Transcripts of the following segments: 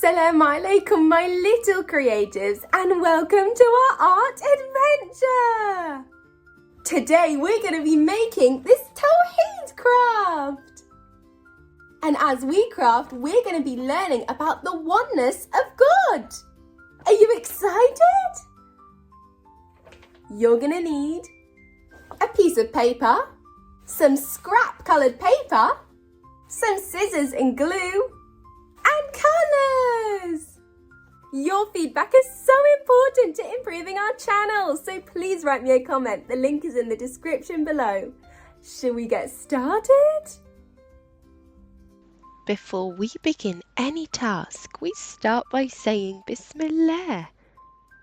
Assalamu alaikum, my little creatives, and welcome to our art adventure! Today we're going to be making this Tawheed craft. And as we craft, we're going to be learning about the oneness of God. Are you excited? You're going to need a piece of paper, some scrap coloured paper, some scissors and glue, and colours. Your feedback is so important to improving our channel, so please write me a comment. The link is in the description below. Shall we get started? Before we begin any task, we start by saying Bismillah.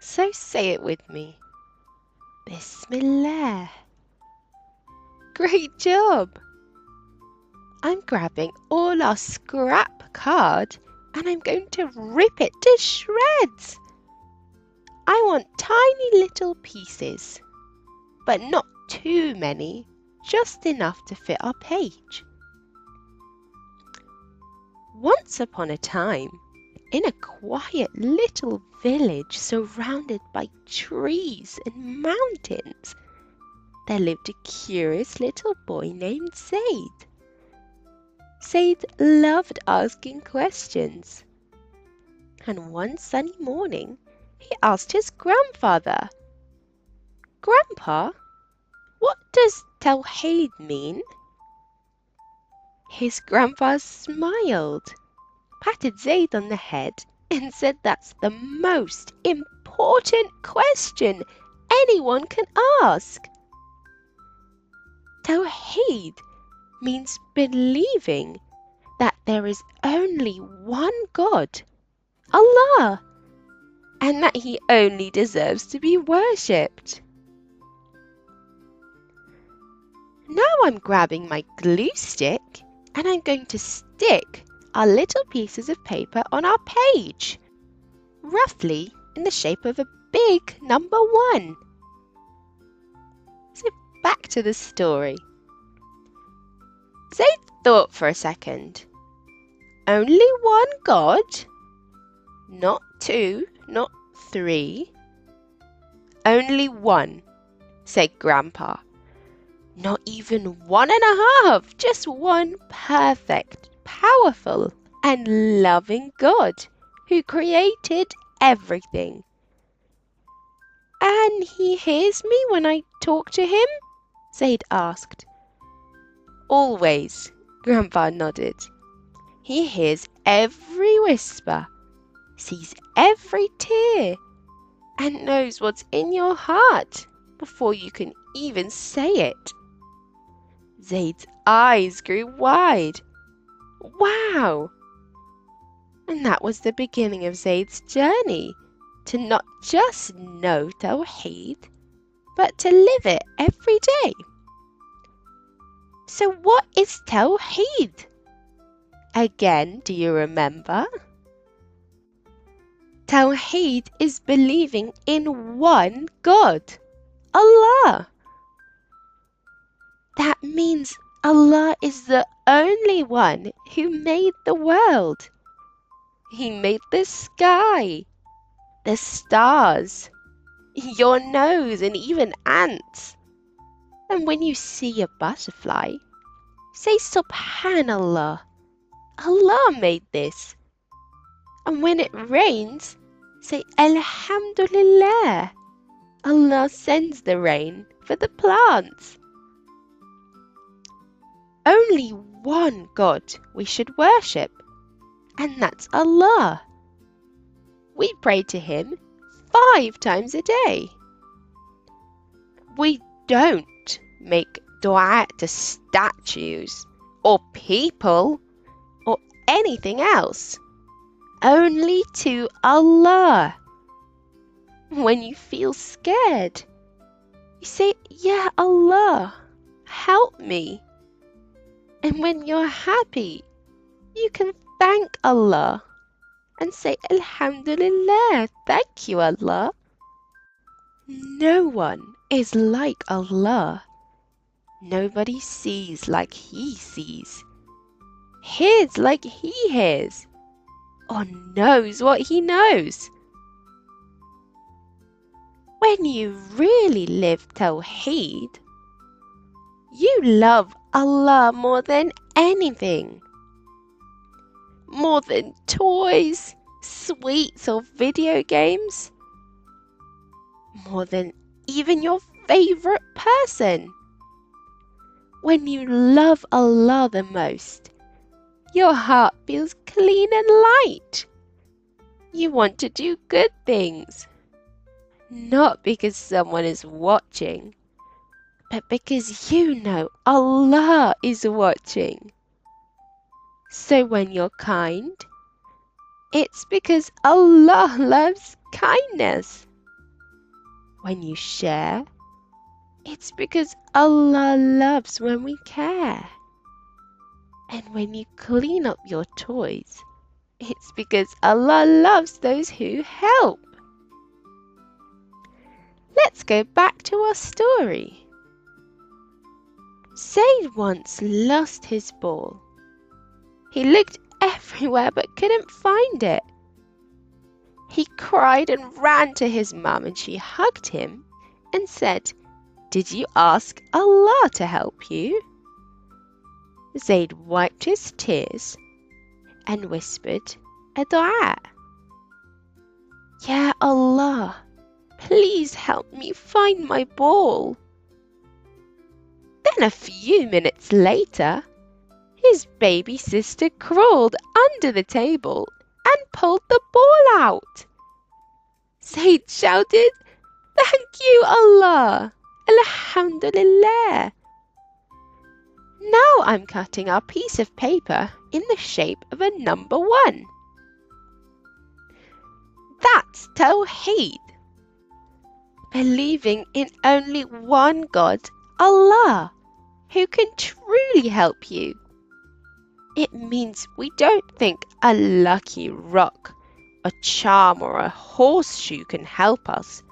So say it with me. Bismillah. Great job! I'm grabbing all our scrap card and I'm going to rip it to shreds. I want tiny little pieces, but not too many, just enough to fit our page. Once upon a time, in a quiet little village surrounded by trees and mountains, there lived a curious little boy named Zaid. Zaid loved asking questions, and one sunny morning he asked his grandfather, "Grandpa, what does Tawheed mean?" His grandpa smiled, patted Zaid on the head, and said that's the most important question anyone can ask. Tawheed means believing that there is only one God, Allah, and that He only deserves to be worshipped. Now I'm grabbing my glue stick and I'm going to stick our little pieces of paper on our page, roughly in the shape of a big number 1. So back to the story. Zaid thought for a second. Only one God? Not 2, not 3. Only one, said Grandpa. Not even 1.5, just one perfect, powerful, and loving God who created everything. And He hears me when I talk to Him? Zaid asked. Always, Grandpa nodded. He hears every whisper, sees every tear, and knows what's in your heart before you can even say it. Zaid's eyes grew wide. Wow! And that was the beginning of Zaid's journey to not just know Tawheed, but to live it every day. So what is Tawheed? Again, do you remember? Tawheed is believing in one God, Allah. That means Allah is the only one who made the world. He made the sky, the stars, your nose, and even ants. And when you see a butterfly, say Subhanallah, Allah made this. And when it rains, say Alhamdulillah, Allah sends the rain for the plants. Only one God we should worship, and that's Allah. We pray to Him 5 times a day. We don't make dua to statues or people or anything else. Only to Allah. When you feel scared, you say, Ya Allah, help me. And when you're happy, you can thank Allah and say, Alhamdulillah, thank you, Allah. No one is like Allah. Nobody sees like He sees, hears like He hears, or knows what he knows. When you really live Tawheed, you love Allah more than anything. More than toys, sweets or video games. More than even your favorite person. When you love Allah the most, your heart feels clean and light. You want to do good things. Not because someone is watching, but because you know Allah is watching. So when you're kind, it's because Allah loves kindness. When you share, it's because Allah loves when we care. And when you clean up your toys, it's because Allah loves those who help. Let's go back to our story. Zaid once lost his ball. He looked everywhere but couldn't find it. He cried and ran to his mum, and she hugged him and said, "Did you ask Allah to help you?" Zaid wiped his tears and whispered a dua. "Ya Allah, please help me find my ball." Then a few minutes later, his baby sister crawled under the table and pulled the ball out. Zaid shouted, "Thank you, Allah! Alhamdulillah!" Now I'm cutting our piece of paper in the shape of a number 1. That's Tawheed. Believing in only one God, Allah, who can truly help you. It means we don't think a lucky rock, a charm or a horseshoe can help us.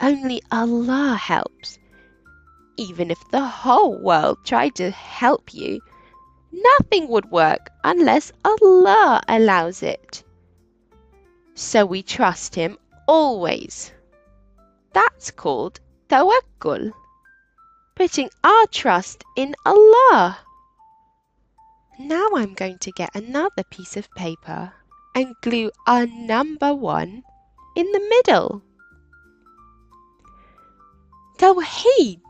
Only Allah helps. Even if the whole world tried to help you, nothing would work unless Allah allows it. So we trust Him always. That's called tawakkul, putting our trust in Allah. Now I'm going to get another piece of paper and glue our number 1 in the middle. Tawheed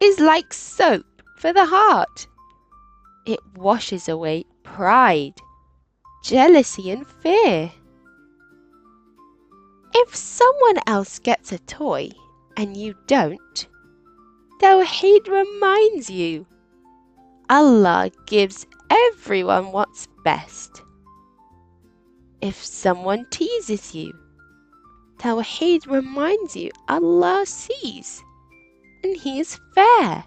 is like soap for the heart. It washes away pride, jealousy and fear. If someone else gets a toy and you don't, Tawheed reminds you Allah gives everyone what's best. If someone teases you, Tawheed reminds you Allah sees and He is fair.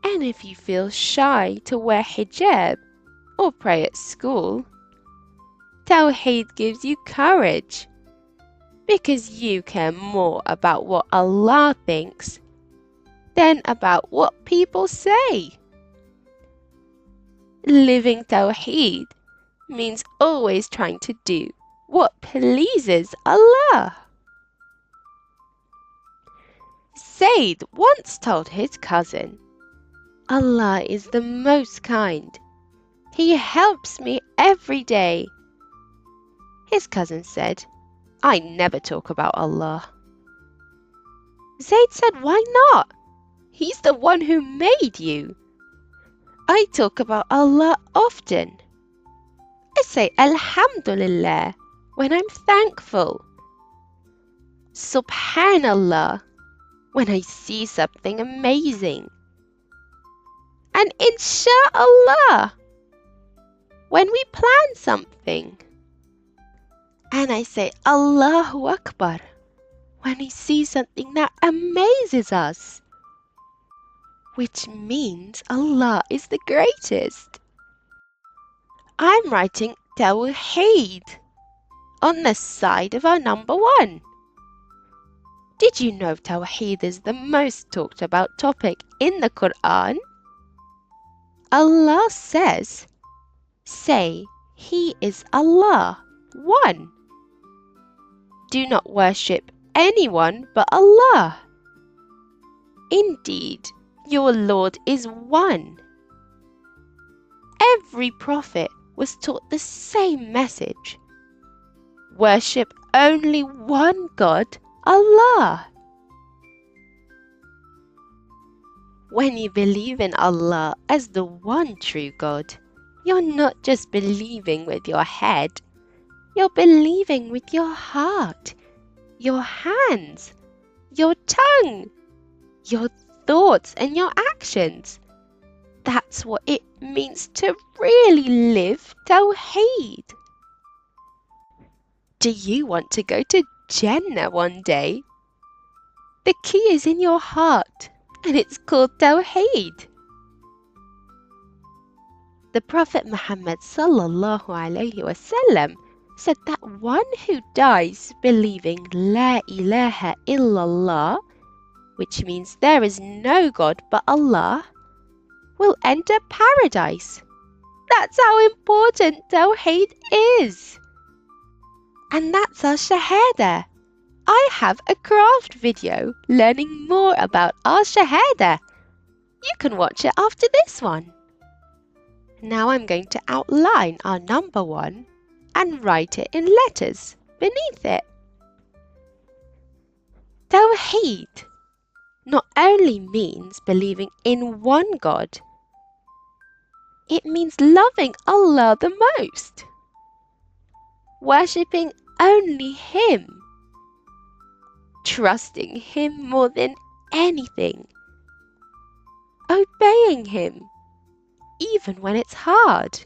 And if you feel shy to wear hijab or pray at school, Tawheed gives you courage because you care more about what Allah thinks than about what people say. Living Tawheed means always trying to do what pleases Allah. Zaid once told his cousin, "Allah is the most kind. He helps me every day." His cousin said, "I never talk about Allah." Zaid said, "Why not? He's the one who made you." "I talk about Allah often. I say Alhamdulillah when I'm thankful. Subhanallah when I see something amazing. And Insha'Allah when we plan something. And I say Allahu Akbar when we see something that amazes us, which means Allah is the greatest." I'm writing Tawheed on the side of our number 1. Did you know Tawheed is the most talked about topic in the Quran? Allah says, "Say, He is Allah, one. Do not worship anyone but Allah. Indeed, your Lord is one. Every prophet was taught the same message. Worship only one God, Allah. When you believe in Allah as the one true God, you're not just believing with your head, you're believing with your heart, your hands, your tongue, your thoughts and your actions. That's what it means to really live Tawheed. Do you want to go to Jannah one day? The key is in your heart, and it's called Tawheed. The Prophet Muhammad sallallahu alaihi wasallam said that one who dies believing La ilaha illallah, which means there is no God but Allah, will enter paradise. That's how important Tawheed is. And that's our Shahada. I have a craft video learning more about our Shahada. You can watch it after this one. Now I'm going to outline our number 1 and write it in letters beneath it. Tawheed not only means believing in one God, it means loving Allah the most, worshipping only Him, trusting Him more than anything, obeying Him even when it's hard,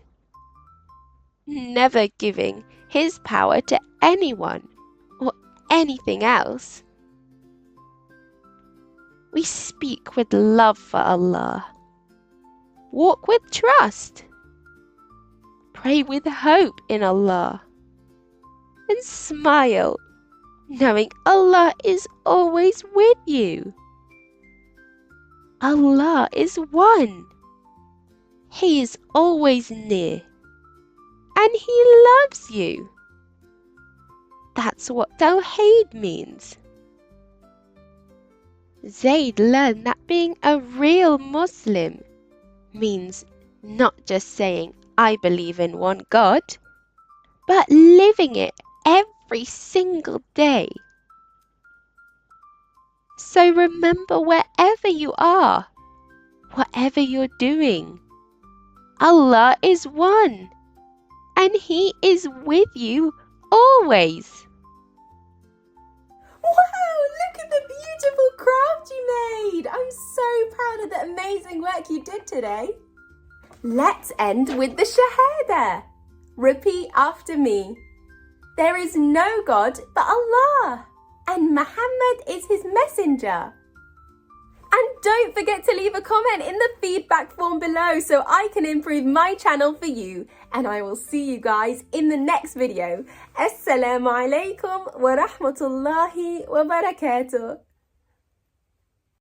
never giving His power to anyone or anything else. We speak with love for Allah, walk with trust, pray with hope in Allah, and smile knowing Allah is always with you. Allah is one. He is always near, and He loves you. That's what Tawheed means. Zayd learned that being a real Muslim means not just saying I believe in one God, but living it every single day. So remember, wherever you are, whatever you're doing, Allah is one, and He is with you always. Wow, look at the beautiful craft you made! I'm so proud of the amazing work you did today. Let's end with the Shahada. Repeat after me. There is no God but Allah, and Muhammad is His messenger. And don't forget to leave a comment in the feedback form below so I can improve my channel for you. And I will see you guys in the next video. Assalamu alaikum wa rahmatullahi wa barakatuh.